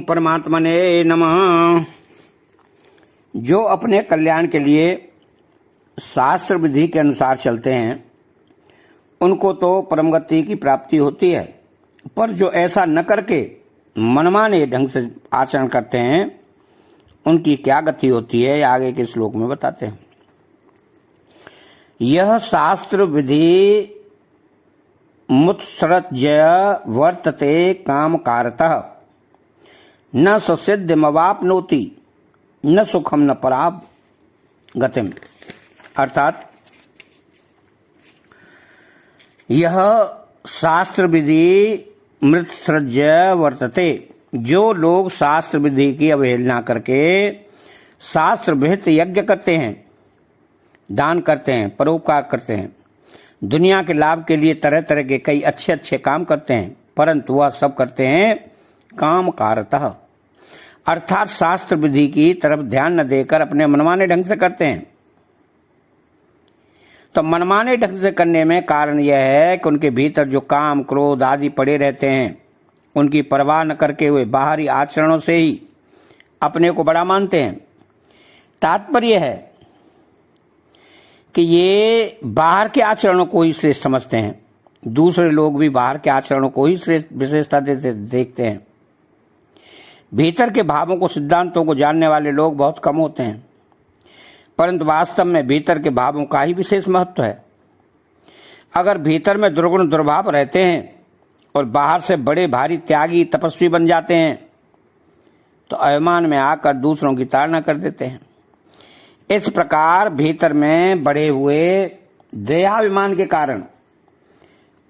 ओम परमात्मने नमः। जो अपने कल्याण के लिए शास्त्र विधि के अनुसार चलते हैं उनको तो परम गति की प्राप्ति होती है, पर जो ऐसा न करके मनमाने ढंग से आचरण करते हैं उनकी क्या गति होती है, आगे के श्लोक में बताते हैं। यह शास्त्र विधि मुत्सृज्य वर्तते काम कारतः न ससिद्धिमवाप्नोति न सुखम न पराप गतिम। अर्थात यह शास्त्र विधि मृत्सृज्य वर्तते, जो लोग शास्त्र विधि की अवहेलना करके शास्त्र विहित यज्ञ करते हैं, दान करते हैं, परोपकार करते हैं, दुनिया के लाभ के लिए तरह तरह के कई अच्छे अच्छे काम करते हैं, परंतु वह सब करते हैं काम कारतः, अर्थात शास्त्र विधि की तरफ ध्यान न देकर अपने मनमाने ढंग से करते हैं। तो मनमाने ढंग से करने में कारण यह है कि उनके भीतर जो काम क्रोध आदि पड़े रहते हैं उनकी परवाह न करके वे बाहरी आचरणों से ही अपने को बड़ा मानते हैं। तात्पर्य है कि ये बाहर के आचरणों को ही श्रेष्ठ समझते हैं, दूसरे लोग भी बाहर के आचरणों को ही श्रेष्ठ विशेषता देते देखते हैं। भीतर के भावों को सिद्धांतों को जानने वाले लोग बहुत कम होते हैं, परंतु वास्तव में भीतर के भावों का ही विशेष महत्व है। अगर भीतर में दुर्गुण दुर्भाव रहते हैं और बाहर से बड़े भारी त्यागी तपस्वी बन जाते हैं तो अभिमान में आकर दूसरों की ताड़ना कर देते हैं। इस प्रकार भीतर में बढ़े हुए देहाभिमान के कारण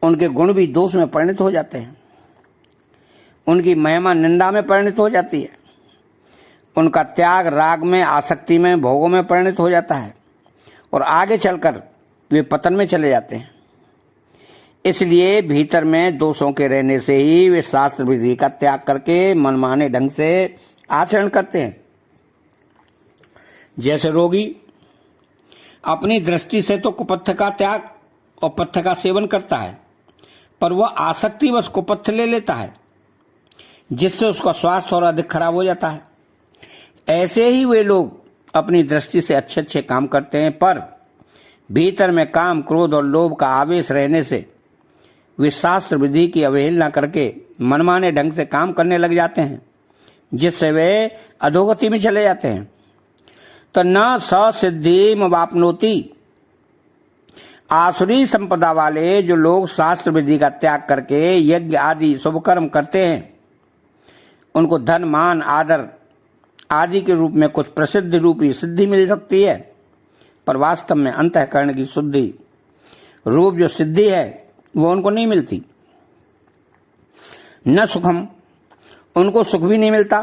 उनके गुण भी दोष में परिणत हो जाते हैं, उनकी महिमा निंदा में परिणत हो जाती है, उनका त्याग राग में आसक्ति में भोगों में परिणत हो जाता है और आगे चलकर वे पतन में चले जाते हैं। इसलिए भीतर में दोषों के रहने से ही वे शास्त्र विधि का त्याग करके मनमाने ढंग से आचरण करते हैं। जैसे रोगी अपनी दृष्टि से तो कुपथ्य का त्याग और पथ्य का सेवन करता है, पर वह आसक्तिवश कुपथ्य ले लेता है जिससे उसका स्वास्थ्य और अधिक खराब हो जाता है। ऐसे ही वे लोग अपनी दृष्टि से अच्छे अच्छे काम करते हैं, पर भीतर में काम क्रोध और लोभ का आवेश रहने से वे शास्त्र विधि की अवहेलना करके मनमाने ढंग से काम करने लग जाते हैं, जिससे वे अधोगति में चले जाते हैं। तो न ससिद्धिमवाप्नोति, आसुरी संपदा वाले जो लोग शास्त्र विधि का त्याग करके यज्ञ आदि शुभ कर्म करते हैं उनको धन मान आदर आदि के रूप में कुछ प्रसिद्ध रूपी सिद्धि मिल सकती है, पर वास्तव में अंतःकरण की शुद्धि रूप जो सिद्धि है वो उनको नहीं मिलती। न सुखम, उनको सुख भी नहीं मिलता,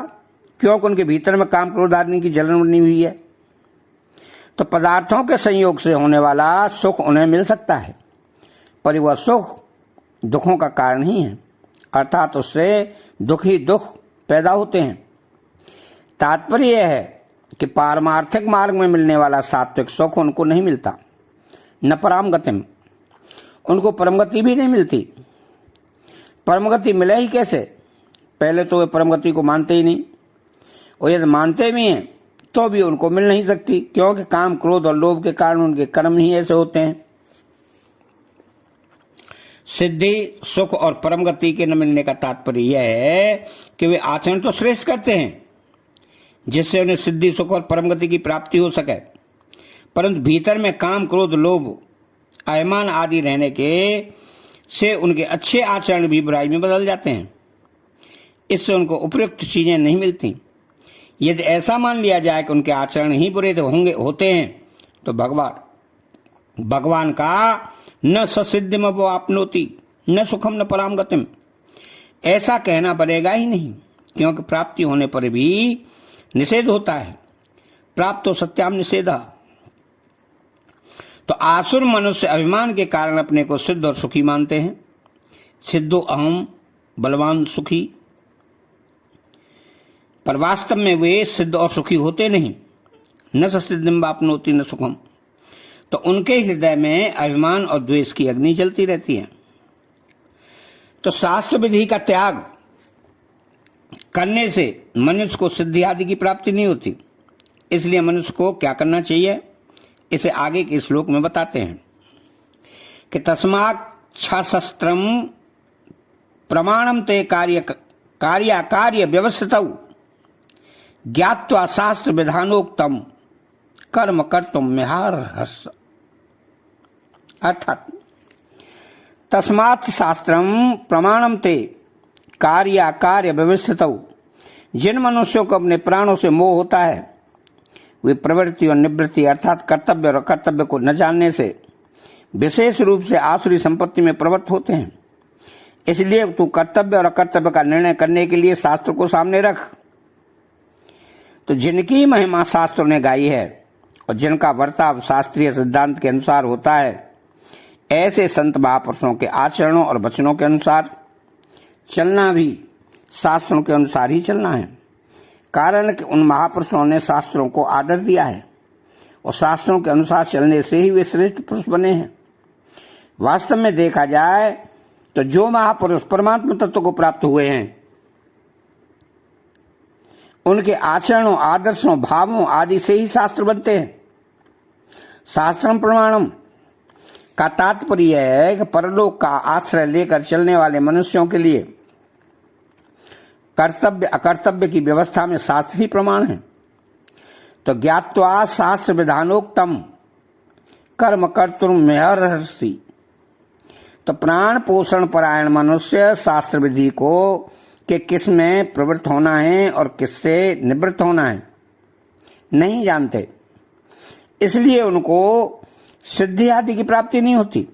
क्योंकि उनके भीतर में काम क्रोध आदि की जलन बनी हुई है। तो पदार्थों के संयोग से होने वाला सुख उन्हें मिल सकता है, पर वह सुख दुखों का कारण ही है, अर्थात उससे दुख ही दुख पैदा होते हैं। तात्पर्य यह है कि पारमार्थिक मार्ग में मिलने वाला सात्विक सुख उनको नहीं मिलता, न पराम गतिम, उनको परमगति भी नहीं मिलती। परमगति मिले ही कैसे? पहले तो वे परमगति को मानते ही नहीं, और यदि मानते भी हैं तो भी उनको मिल नहीं सकती, क्योंकि काम क्रोध और लोभ के कारण उनके कर्म ही ऐसे होते हैं। सिद्धि सुख और परमगति के न मिलने का तात्पर्य यह है कि वे आचरण तो श्रेष्ठ करते हैं जिससे उन्हें सिद्धि सुख और परमगति की प्राप्ति हो सके, परंतु भीतर में काम क्रोध लोभ अभिमान आदि रहने के से उनके अच्छे आचरण भी बुराई में बदल जाते हैं। इससे उनको उपयुक्त चीजें नहीं मिलती। यदि ऐसा मान लिया जाए कि उनके आचरण ही बुरे होते हैं तो भगवान का न ससिद्धिमवाप्नोति न सुखम न पराम गतिम ऐसा कहना बनेगा ही नहीं, क्योंकि प्राप्ति होने पर भी निषेध होता है। प्राप्तो सत्याम निषेधा। तो आसुर मनुष्य अभिमान के कारण अपने को सिद्ध और सुखी मानते हैं। सिद्धो अहम, बलवान सुखी, पर वास्तव में वे सिद्ध और सुखी होते नहीं। न ससिद्धिमवाप्नोति न सुखम। तो उनके हृदय में अभिमान और द्वेष की अग्नि जलती रहती है। तो शास्त्र विधि का त्याग करने से मनुष्य को सिद्धि आदि की प्राप्ति नहीं होती। इसलिए मनुष्य को क्या करना चाहिए, इसे आगे के श्लोक में बताते हैं कि तस्मात् छाशस्त्रम प्रमाणम ते कार्य व्यवस्थितौ ज्ञात्वा शास्त्र विधानोक्तम कर्म कर्तुम मिहार्हस। अर्थात तस्मात् शास्त्रम प्रमाणम ते कार्य व्यवस्थितौ, जिन मनुष्यों को अपने प्राणों से मोह होता है वे प्रवृत्ति और निवृत्ति अर्थात कर्तव्य और अकर्तव्य को न जानने से विशेष रूप से आसुरी संपत्ति में प्रवृत्त होते हैं। इसलिए तू कर्तव्य और अकर्तव्य का निर्णय करने के लिए शास्त्र को सामने रख। तो जिनकी महिमा शास्त्रों ने गाई है और जिनका वर्ताव शास्त्रीय सिद्धांत के अनुसार होता है, ऐसे संत महापुरुषों के आचरणों और वचनों के अनुसार चलना भी शास्त्रों के अनुसार ही चलना है। कारण कि उन महापुरुषों ने शास्त्रों को आदर दिया है और शास्त्रों के अनुसार चलने से ही वे श्रेष्ठ पुरुष बने हैं। वास्तव में देखा जाए तो जो महापुरुष परमात्मा तत्व को प्राप्त हुए हैं, उनके आचरणों, आदर्शों, भावों आदि से ही शास्त्र बनते हैं। शास्त्रम प्रमाणम का तात्पर्य है कि परलोक का आश्रय लेकर चलने वाले मनुष्यों के लिए कर्तव्य अकर्तव्य की व्यवस्था में शास्त्र ही प्रमाण है। तो ज्ञात्वा शास्त्र विधानोक्तम कर्म कर्तुम मिहार्हसि। तो प्राण पोषण परायण मनुष्य शास्त्र विधि को कि किस में प्रवृत्त होना है और किससे निवृत्त होना है नहीं जानते, इसलिए उनको सिद्धि आदि की प्राप्ति नहीं होती।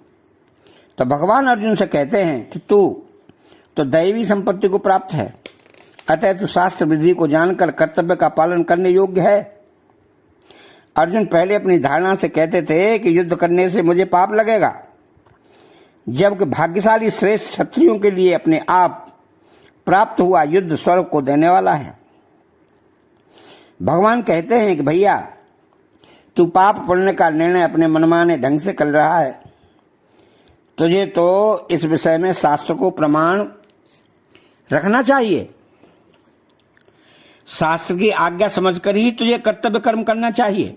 तो भगवान अर्जुन से कहते हैं कि तू तो दैवी संपत्ति को प्राप्त है, अतः तू शास्त्र विधि को जानकर कर्तव्य का पालन करने योग्य है। अर्जुन पहले अपनी धारणा से कहते थे कि युद्ध करने से मुझे पाप लगेगा, जबकि भाग्यशाली श्रेष्ठ क्षत्रियों के लिए अपने आप प्राप्त हुआ युद्ध स्वर्ग को देने वाला है। भगवान कहते हैं कि भैया तू पाप पुण्य का निर्णय अपने मनमाने ढंग से कर रहा है, तुझे तो इस विषय में शास्त्र को प्रमाण रखना चाहिए। शास्त्र की आज्ञा समझकर ही तुझे कर्तव्य कर्म करना चाहिए।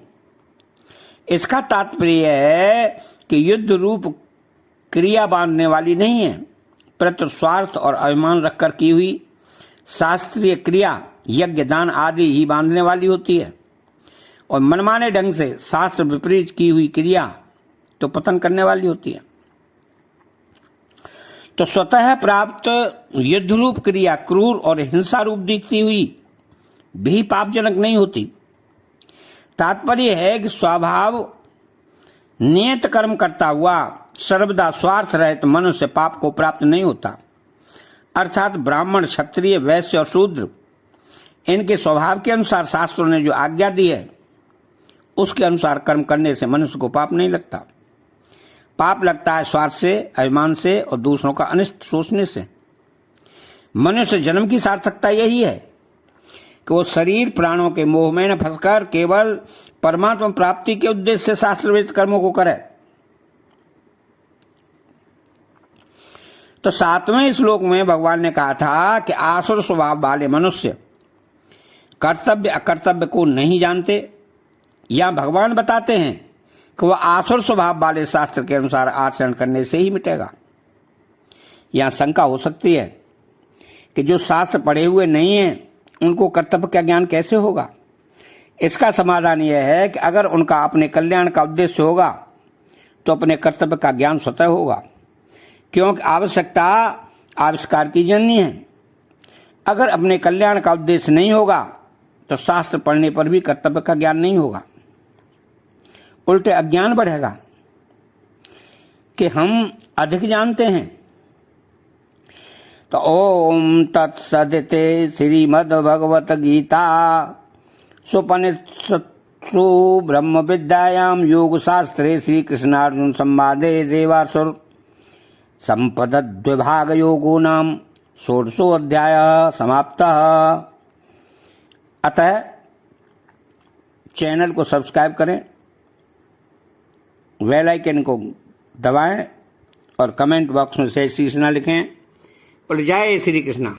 इसका तात्पर्य है कि युद्ध रूप क्रिया बांधने वाली नहीं है, परंतु स्वार्थ और अभिमान रखकर की हुई शास्त्रीय क्रिया यज्ञ दान आदि ही बांधने वाली होती है, और मनमाने ढंग से शास्त्र विपरीत की हुई क्रिया तो पतन करने वाली होती है। तो स्वतः प्राप्त युद्ध रूप क्रिया क्रूर और हिंसा रूप दिखती हुई भी पापजनक नहीं होती। तात्पर्य है कि स्वभाव नियत कर्म करता हुआ सर्वदा स्वार्थ रहित मनुष्य पाप को प्राप्त नहीं होता। अर्थात ब्राह्मण, क्षत्रिय, वैश्य और शूद्र इनके स्वभाव के अनुसार शास्त्रों ने जो आज्ञा दी है उसके अनुसार कर्म करने से मनुष्य को पाप नहीं लगता। पाप लगता है स्वार्थ से, अभिमान से और दूसरों का अनिष्ट सोचने से। मनुष्य जन्म की सार्थकता यही है कि वो शरीर प्राणों के मोह में न फंसकर केवल परमात्मा प्राप्ति के उद्देश्य से शास्त्रविहित कर्मों को करे। तो 7वें श्लोक में भगवान ने कहा था कि आसुर स्वभाव वाले मनुष्य कर्तव्य अकर्तव्य को नहीं जानते, या भगवान बताते हैं कि वह आसुर स्वभाव वाले शास्त्र के अनुसार आचरण करने से ही मिटेगा। यहां शंका हो सकती है कि जो शास्त्र पढ़े हुए नहीं हैं उनको कर्तव्य का ज्ञान कैसे होगा। इसका समाधान यह है कि अगर उनका अपने कल्याण का उद्देश्य होगा तो अपने कर्तव्य का ज्ञान स्वतः होगा, क्योंकि आवश्यकता आविष्कार की जननी है। अगर अपने कल्याण का उद्देश्य नहीं होगा तो शास्त्र पढ़ने पर भी कर्तव्य का ज्ञान नहीं होगा, उल्टे अज्ञान बढ़ेगा कि हम अधिक जानते हैं। तो ओम तत्सदिते श्रीमद्भगवत गीता सुपनिषत्सु ब्रह्म विद्यायां योग शास्त्रे श्री कृष्णार्जुन संवादे देवासुर संपद्विभाग योगो नाम 16 अध्याय समाप्तः। अतः चैनल को सब्सक्राइब करें, बेल आइकन को दबाएं और कमेंट बॉक्स में जय श्री कृष्णा लिखें। और जय श्री कृष्णा।